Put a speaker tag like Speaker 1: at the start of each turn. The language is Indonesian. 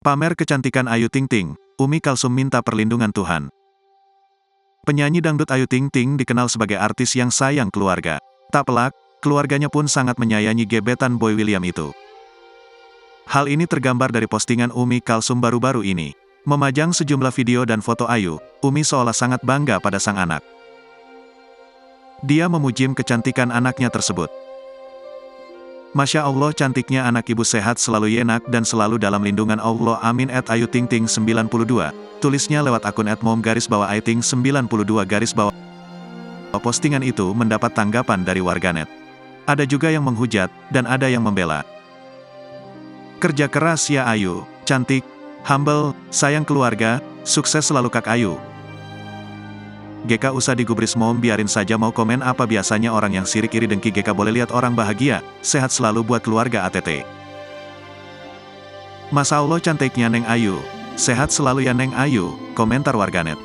Speaker 1: Pamer kecantikan Ayu Ting Ting, Umi Kalsum minta perlindungan Tuhan. Penyanyi dangdut Ayu Ting Ting dikenal sebagai artis yang sayang keluarga. Tak pelak, keluarganya pun sangat menyayangi gebetan Boy William itu. Hal ini tergambar dari postingan Umi Kalsum baru-baru ini. Memajang sejumlah video dan foto Ayu, Umi seolah sangat bangga pada sang anak. Dia memuji kecantikan anaknya tersebut. Masya Allah, cantiknya anak ibu, sehat selalu yenak dan selalu dalam lindungan Allah, amin. Ayu Ting Ting 92, tulisnya lewat akun @mom_aiting92. Postingan itu mendapat tanggapan dari warganet. Ada juga yang menghujat, dan ada yang membela. Kerja keras ya Ayu, cantik, humble, sayang keluarga, sukses selalu Kak Ayu. GK usah digubris mom, biarin saja mau komen apa, biasanya orang yang sirik iri dengki. GK boleh lihat orang bahagia, sehat selalu buat keluarga ATT. Masya Allah cantiknya Neng Ayu, sehat selalu ya Neng Ayu, komentar warganet.